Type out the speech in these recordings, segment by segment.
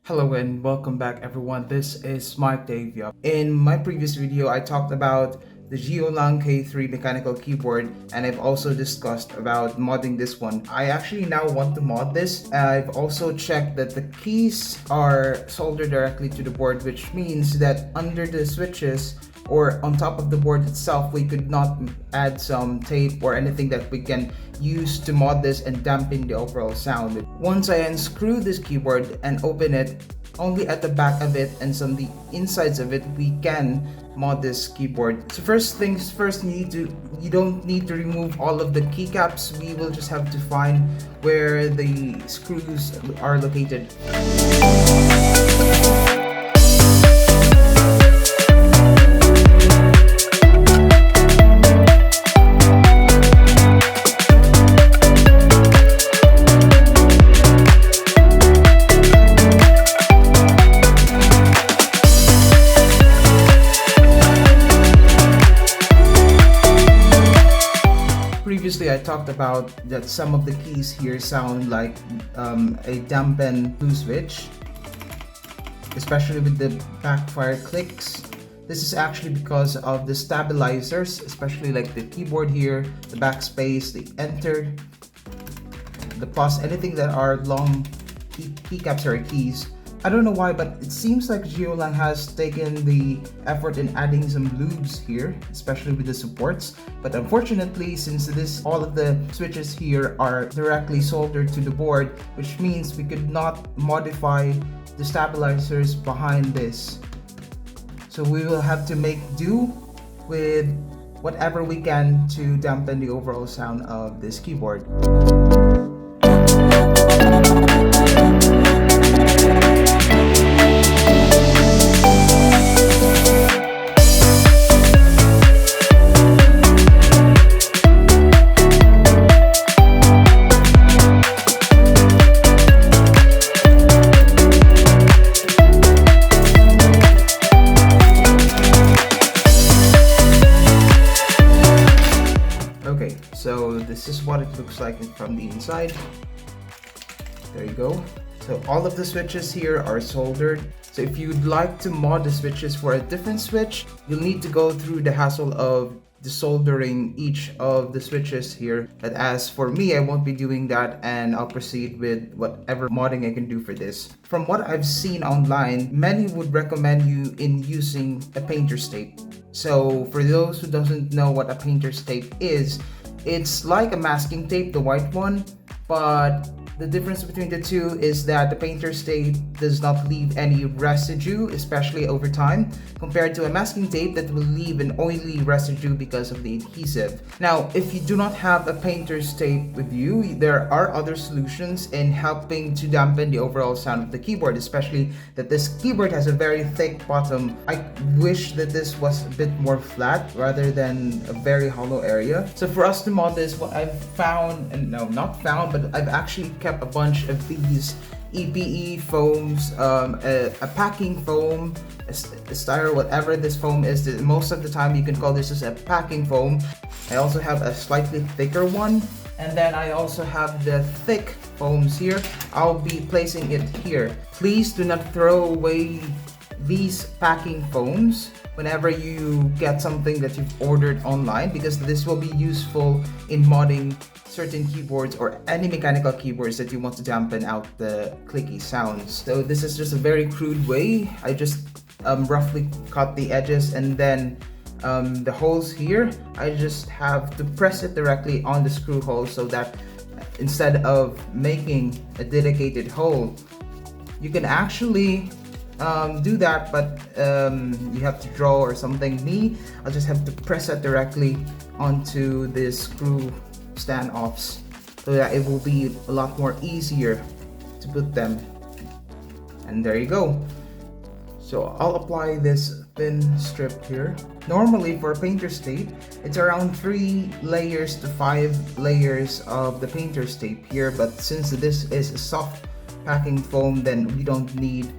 Hello and welcome back everyone, this is Mike Davia. In my previous video, I talked about the Ziyoulang K3 mechanical keyboard, and I've also discussed about modding this one. I actually now want to mod this. I've also checked that the keys are soldered directly to the board, which means that under the switches or on top of the board itself, we could not add some tape or anything that we can use to mod this and dampen the overall sound. Once I unscrew this keyboard and open it, only at the back of it and some of the insides of it we can mod this keyboard. So first things first, you don't need to remove all of the keycaps. We will just have to find where the screws are located. Previously, I talked about that some of the keys here sound like a dampened blue switch, especially with the backfire clicks. This is actually because of the stabilizers, especially like the keyboard here, the backspace, the enter, the plus, anything that are long keycaps or keys. I don't know why, but it seems like Ziyoulang has taken the effort in adding some lubes here, especially with the supports. But unfortunately, since all of the switches here are directly soldered to the board, which means we could not modify the stabilizers behind this. So we will have to make do with whatever we can to dampen the overall sound of this keyboard. Okay, so this is what it looks like from the inside. There you go. So all of the switches here are soldered. So if you'd like to mod the switches for a different switch, you'll need to go through the hassle of desoldering each of the switches here. But as for me, I won't be doing that, and I'll proceed with whatever modding I can do for this. From what I've seen online, many would recommend you in using a painter's tape. So for those who doesn't know what a painter's tape is, it's like a masking tape, the white one, but the difference between the two is that the painter's tape does not leave any residue, especially over time, compared to a masking tape that will leave an oily residue because of the adhesive. Now, if you do not have a painter's tape with you, there are other solutions in helping to dampen the overall sound of the keyboard, especially that this keyboard has a very thick bottom. I wish that this was a bit more flat rather than a very hollow area. So for us to mod this, what I've found, and no, not found, but I've actually kept a bunch of these EPE foams, a packing foam, a styro, whatever this foam is. Most of the time you can call this as a packing foam. I also have a slightly thicker one, and then I also have the thick foams here. I'll be placing it here. Please do not throw away these packing foams whenever you get something that you've ordered online, because this will be useful in modding certain keyboards or any mechanical keyboards that you want to dampen out the clicky sounds. So this is just a very crude way. I just roughly cut the edges, and then the holes here, I just have to press it directly on the screw hole, so that instead of making a dedicated hole, you can actually do that, but you have to draw or something. Me, I'll just have to press it directly onto this screw standoffs, so that it will be a lot more easier to put them. And there you go. So I'll apply this thin strip here. Normally for a painter's tape, it's around 3 layers to 5 layers of the painter's tape here, but since this is a soft packing foam, then we don't need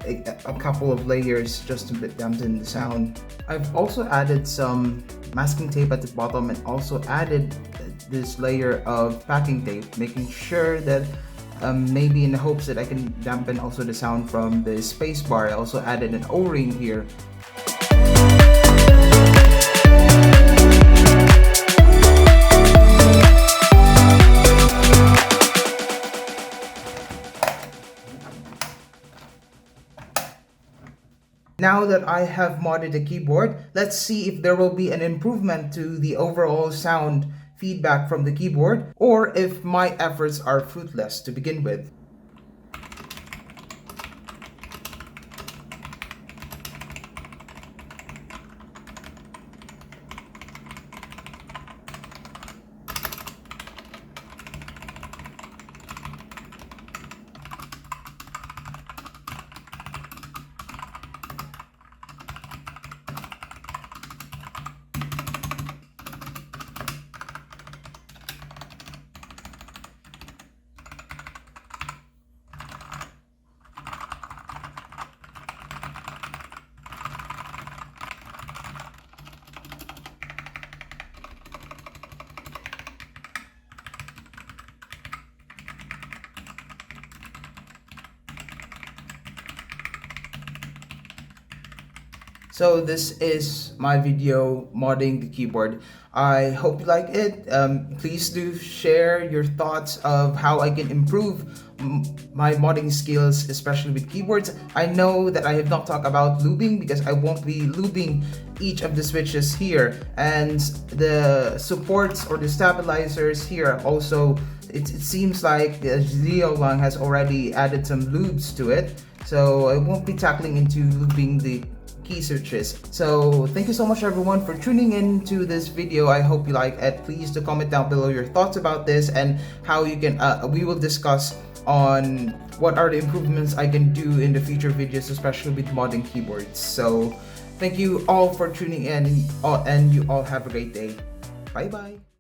a couple of layers just to dampen the sound. I've also added some masking tape at the bottom, and also added this layer of packing tape, making sure that maybe in the hopes that I can dampen also the sound from the space bar. I also added an O-ring here. Now that I have modded the keyboard, let's see if there will be an improvement to the overall sound feedback from the keyboard, or if my efforts are fruitless to begin with. So this is my video modding the keyboard. I hope you like it. Please do share your thoughts of how I can improve my modding skills, especially with keyboards. I know that I have not talked about lubing because I won't be lubing each of the switches here, and the supports or the stabilizers here also, it seems like the Ziyoulang has already added some lubes to it, so I won't be tackling into lubing the key switches. So thank you so much everyone for tuning in to this video. I hope you like it. Please do comment down below your thoughts about this and how you can we will discuss on what are the improvements I can do in the future videos, especially with modding keyboards. So thank you all for tuning in, and you all have a great day. Bye bye.